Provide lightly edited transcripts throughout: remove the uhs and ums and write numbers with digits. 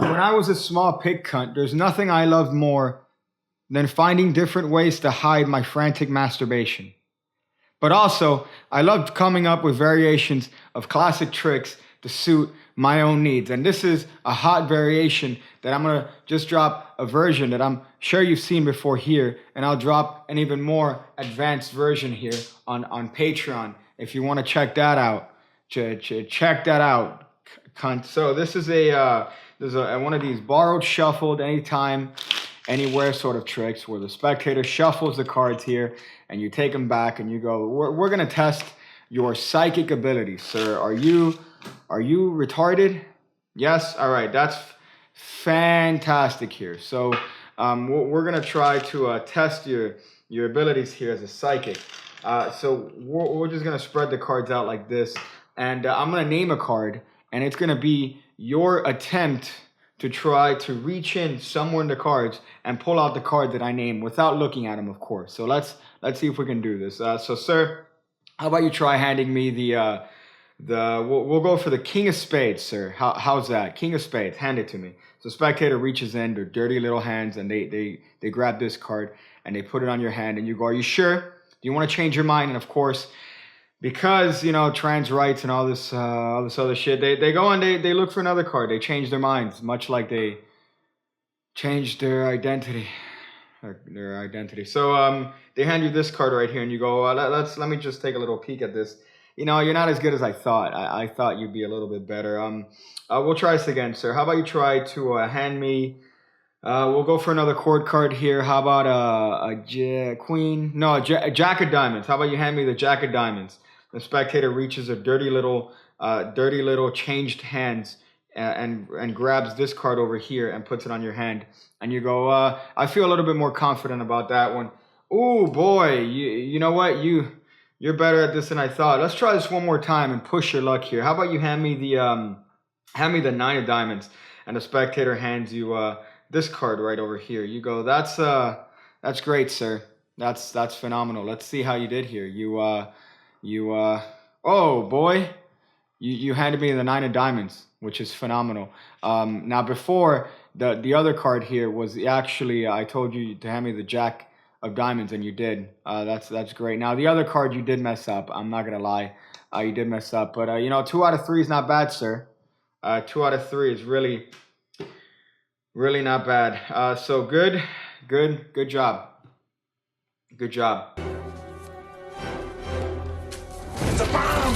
When I was a small pig cunt, there's nothing I loved more than finding different ways to hide my frantic masturbation. But also, I loved coming up with variations of classic tricks to suit my own needs. And this is a hot variation that I'm going to just drop a version that I'm sure you've seen before here. And I'll drop an even more advanced version here on Patreon if you want to check that out. Check that out, cunt. So this is there's one of these borrowed, shuffled, anytime, anywhere sort of tricks where the spectator shuffles the cards here and you take them back and you go, we're going to test your psychic abilities, sir. Are you retarded? Yes? All right. That's fantastic here. So we're going to try to test your abilities here as a psychic. So we're just going to spread the cards out like this. And I'm going to name a card. And it's going to be your attempt to try to reach in somewhere in the cards and pull out the card that I name without looking at them, of course. So let's see if we can do this. So, sir, how about you try handing me we'll go for the King of Spades, sir. How's that? King of Spades, hand it to me. So spectator reaches in, their dirty little hands, and they grab this card and they put it on your hand and you go, are you sure? Do you want to change your mind? And of course, because, you know, trans rights and all this other shit, they go and they look for another card. They change their minds, much like they changed their identity. So they hand you this card right here and you go, let me just take a little peek at this. You know, you're not as good as I thought. I thought you'd be a little bit better. We'll try this again, sir. How about you try to hand me... we'll go for another chord card here. How about a queen? No, a jack of diamonds. How about you hand me the jack of diamonds? The spectator reaches a dirty little changed hands and grabs this card over here and puts it on your hand. And you go, I feel a little bit more confident about that one. Oh boy, you know what? You're better at this than I thought. Let's try this one more time and push your luck here. How about you hand me the nine of diamonds? And the spectator hands you this card right over here. You go, that's great, sir. That's phenomenal. Let's see how you did here. Oh boy, you handed me the nine of diamonds, which is phenomenal. Now before the other card here was actually I told you to hand me the jack of diamonds, and you did. That's great. Now the other card you did mess up. I'm not gonna lie, you did mess up. But 2 out of 3 is not bad, sir. 2 out of 3 is really not bad. So good job. Good job. It's a bomb!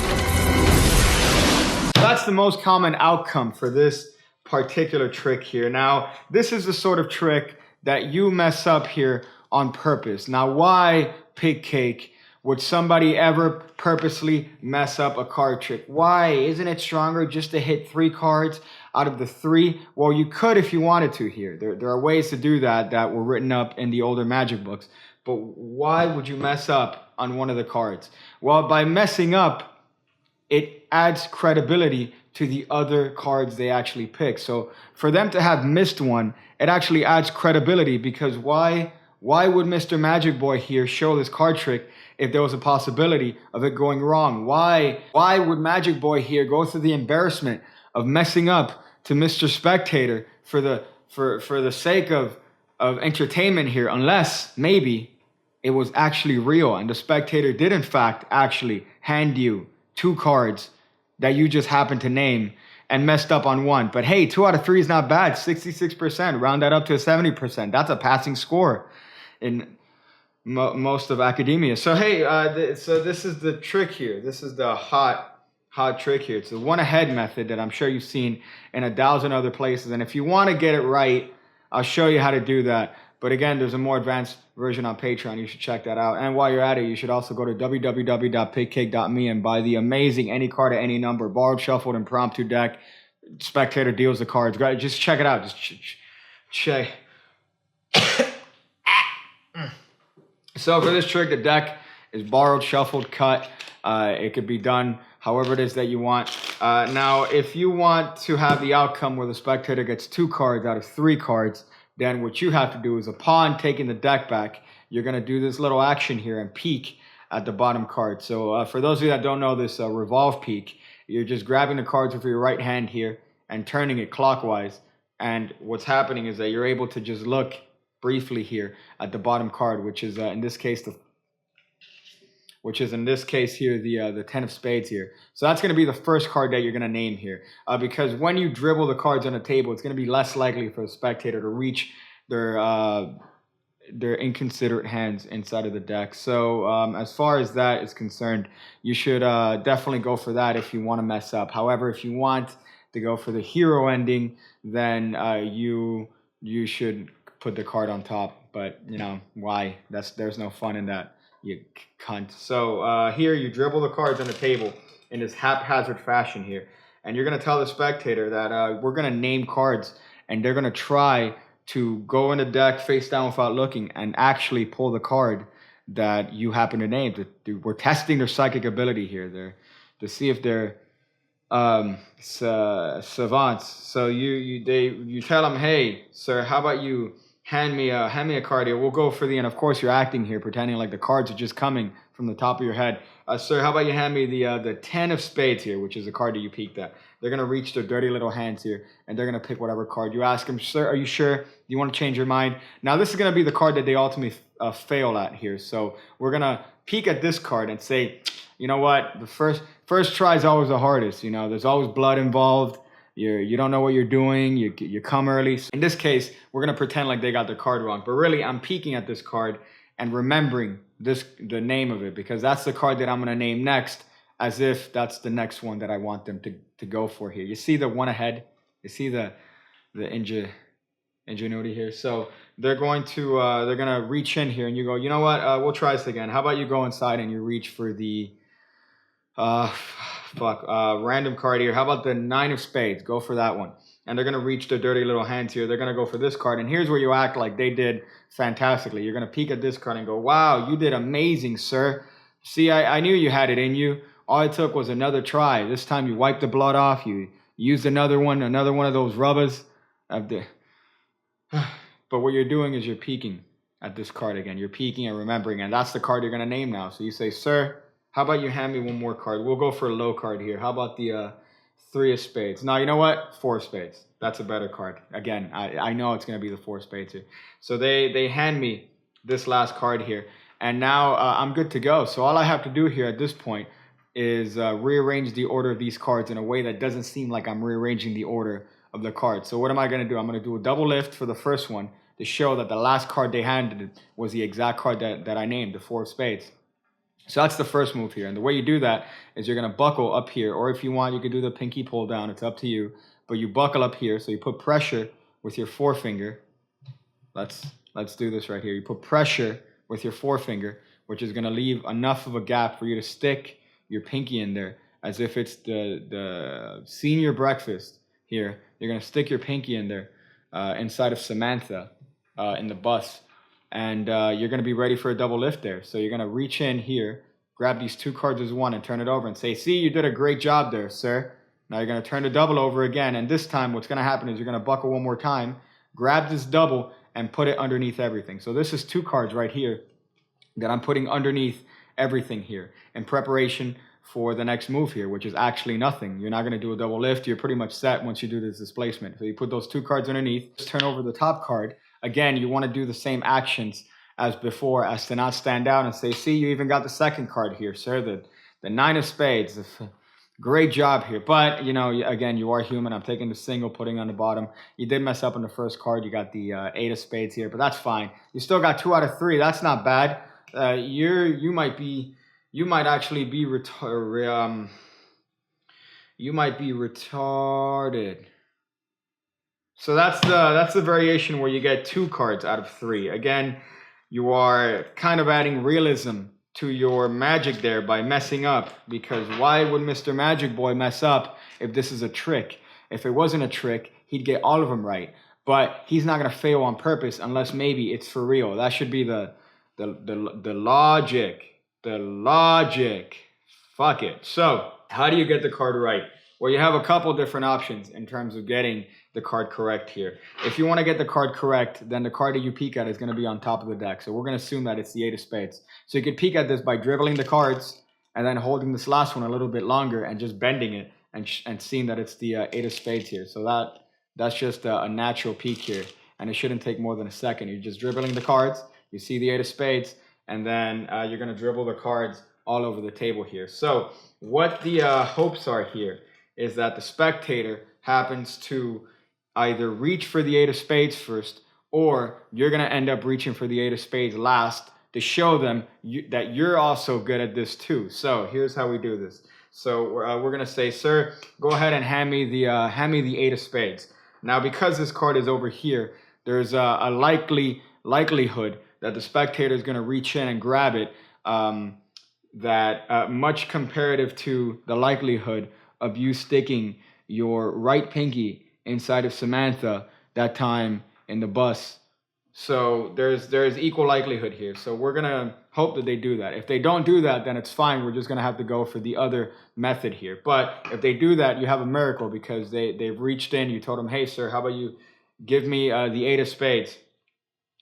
That's the most common outcome for this particular trick here. Now, this is the sort of trick that you mess up here on purpose. Now, why, PigCake, would somebody ever purposely mess up a card trick? Why? Isn't it stronger just to hit 3 cards out of the 3? Well, you could if you wanted to here. There are ways to do that were written up in the older Magic books. But why would you mess up on one of the cards? Well, by messing up, it adds credibility to the other cards they actually pick. So for them to have missed one, it actually adds credibility, because why would Mr. Magic Boy here show this card trick if there was a possibility of it going wrong? Why would Magic Boy here go through the embarrassment of messing up to Mr. Spectator for the sake of entertainment here, unless maybe it was actually real and the spectator did in fact actually hand you 2 cards that you just happened to name and messed up on one? But hey, 2 out of 3 is not bad. 66%, round that up to a 70%. That's a passing score in most of academia. So hey, so this is the trick here. This is the hot trick here. It's the one ahead method that I'm sure you've seen in 1,000 other places. And if you want to get it right, I'll show you how to do that. But again, there's a more advanced version on Patreon. You should check that out. And while you're at it, you should also go to www.pigcake.me and buy the amazing any card at any number, borrowed, shuffled, impromptu deck. Spectator deals the cards. Just check it out. Just check. So for this trick, the deck is borrowed, shuffled, cut. It could be done however it is that you want. Now, if you want to have the outcome where the spectator gets 2 cards out of 3 cards, then what you have to do is upon taking the deck back, you're going to do this little action here and peek at the bottom card. So for those of you that don't know this revolve peek, you're just grabbing the cards with your right hand here and turning it clockwise And what's happening is that you're able to just look briefly here at the bottom card, which is in this case the the 10 of spades here. So that's going to be the first card that you're going to name here, because when you dribble the cards on the table, it's going to be less likely for the spectator to reach their inconsiderate hands inside of the deck. So as far as that is concerned, you should definitely go for that if you want to mess up. However, if you want to go for the hero ending, then you should put the card on top. But you know why? There's no fun in that, you cunt. So here you dribble the cards on the table in this haphazard fashion here, and you're gonna tell the spectator that we're gonna name cards, and they're gonna try to go in the deck face down without looking and actually pull the card that you happen to name. We're testing their psychic ability here. To see if they're savants. So you tell them, hey, sir, how about you hand me a card here? We'll go for the, and of course you're acting here, pretending like the cards are just coming from the top of your head. Sir, how about you hand me the 10 of spades here, which is the card that you peeked at. They're going to reach their dirty little hands here, and they're going to pick whatever card. You ask them, sir, are you sure? Do you want to change your mind? Now, this is going to be the card that they ultimately fail at here. So we're going to peek at this card and say, you know what? The first try is always the hardest. You know, there's always blood involved. You don't know what you're doing. You come early. So in this case, we're going to pretend like they got their card wrong. But really, I'm peeking at this card and remembering the name of it, because that's the card that I'm going to name next, as if that's the next one that I want them to go for here. You see the one ahead? You see the ingenuity here? So they're going to reach in here, and you go, you know what? We'll try this again. How about you go inside and you reach for the random card here. How about the 9 of spades? Go for that one. And they're going to reach their dirty little hands here. They're going to go for this card. And here's where you act like they did fantastically. You're going to peek at this card and go, wow, you did amazing, sir. See, I knew you had it in you. All it took was another try. This time you wiped the blood off. You used another one of those rubbers. But what you're doing is you're peeking at this card again. You're peeking and remembering. And that's the card you're going to name now. So you say, sir, how about you hand me one more card? We'll go for a low card here. How about the 3 of spades? Now, you know what? 4 of spades. That's a better card. Again, I know it's going to be the 4 of spades here. So they hand me this last card here. And now I'm good to go. So all I have to do here at this point is rearrange the order of these cards in a way that doesn't seem like I'm rearranging the order of the cards. So what am I going to do? I'm going to do a double lift for the first one to show that the last card they handed was the exact card that I named, the 4 of spades. So that's the first move here. And the way you do that is you're going to buckle up here. Or if you want, you could do the pinky pull down. It's up to you. But you buckle up here. So you put pressure with your forefinger. Let's do this right here. You put pressure with your forefinger, which is going to leave enough of a gap for you to stick your pinky in there, as if it's the senior breakfast here. You're going to stick your pinky in there inside of Samantha in the bus. And you're going to be ready for a double lift there. So you're going to reach in here, grab these 2 cards as one, and turn it over and say, see, you did a great job there, sir. Now you're going to turn the double over again. And this time what's going to happen is you're going to buckle one more time, grab this double, and put it underneath everything. So this is 2 cards right here that I'm putting underneath everything here in preparation for the next move here, which is actually nothing. You're not going to do a double lift. You're pretty much set once you do this displacement. So you put those 2 cards underneath, just turn over the top card. Again, you want to do the same actions as before, as to not stand out and say, see, you even got the second card here, sir, the 9 of spades. Great job here. But, you know, again, you are human. I'm taking the single, putting on the bottom. You did mess up on the first card. You got the 8 of spades here, but that's fine. You still got 2 out of 3. That's not bad. You might actually be retarded. So that's the variation where you get 2 cards out of 3. Again, you are kind of adding realism to your magic there by messing up, because why would Mr. Magic Boy mess up if this is a trick? If it wasn't a trick, he'd get all of them right. But he's not going to fail on purpose unless maybe it's for real. That should be the logic. The logic. Fuck it. So how do you get the card right? Well, you have a couple different options in terms of getting the card correct here. If you want to get the card correct, then the card that you peek at is going to be on top of the deck. So we're going to assume that it's the 8 of spades. So you could peek at this by dribbling the cards and then holding this last one a little bit longer and just bending it and seeing that it's the 8 of spades here. So That's just a natural peak here. And it shouldn't take more than a second. You're just dribbling the cards. You see the 8 of spades. And then you're going to dribble the cards all over the table here. So what the hopes are here is that the spectator happens to either reach for the 8 of spades first, or you're going to end up reaching for the 8 of spades last to show them that you're also good at this too. So here's how we do this. So we're going to say, sir, go ahead and hand me the 8 of spades. Now, because this card is over here, there's a likelihood that the spectator is going to reach in and grab it, that much comparative to the likelihood of you sticking your right pinky inside of Samantha that time in the bus. So there's equal likelihood here. So we're going to hope that they do that. If they don't do that, then it's fine. We're just going to have to go for the other method here. But if they do that, you have a miracle, because they've reached in. You told them, hey, sir, how about you give me the 8 of spades?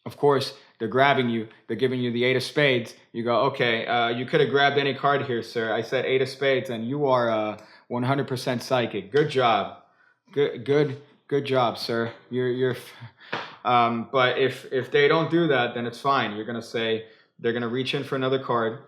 Of course, they're grabbing you. They're giving you the 8 of spades. You go, okay, you could have grabbed any card here, sir. I said 8 of spades, and you are 100% psychic. Good job. Good job, sir. But if they don't do that, then it's fine. You're gonna say they're gonna reach in for another card.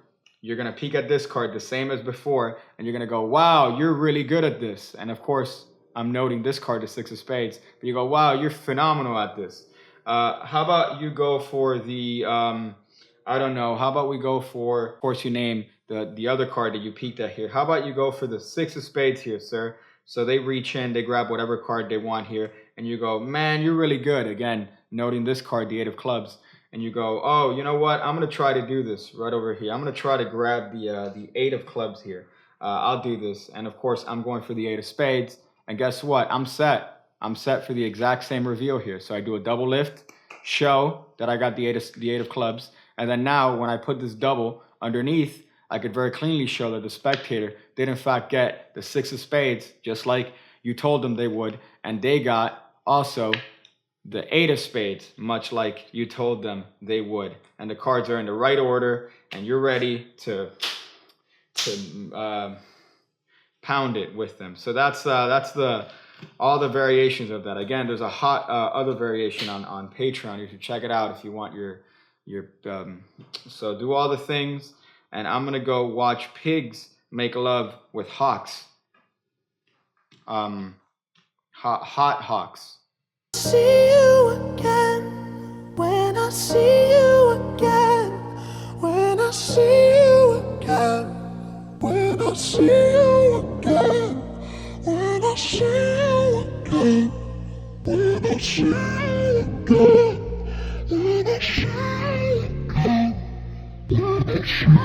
You're gonna peek at this card the same as before, and you're gonna go, wow, you're really good at this. And of course, I'm noting this card, the 6 of spades. But you go, wow, you're phenomenal at this. How about you go for the I don't know. How about we go for, of course, you name the other card that you peeked at here. How about you go for the 6 of spades here, sir? So they reach in, they grab whatever card they want here, and you go, man, you're really good. Again, noting this card, the 8 of clubs. And you go, oh, you know what? I'm going to try to do this right over here. I'm going to try to grab the 8 of clubs here. I'll do this. And of course, I'm going for the 8 of spades. And guess what? I'm set. I'm set for the exact same reveal here. So I do a double lift, show that I got the 8 of clubs. And then now when I put this double underneath, I could very cleanly show that the spectator did in fact get the 6 of spades, just like you told them they would. And they got also the 8 of spades, much like you told them they would. And the cards are in the right order, and you're ready to pound it with them. So that's all the variations of that. Again, there's a hot other variation on Patreon. You should check it out if you want your so do all the things, and I'm gonna go watch pigs make love with hawks. Hot hawks. See you again when I see you again. When I see you again. When I see you again. When I see you again. When I see you again. When I see you again. When I see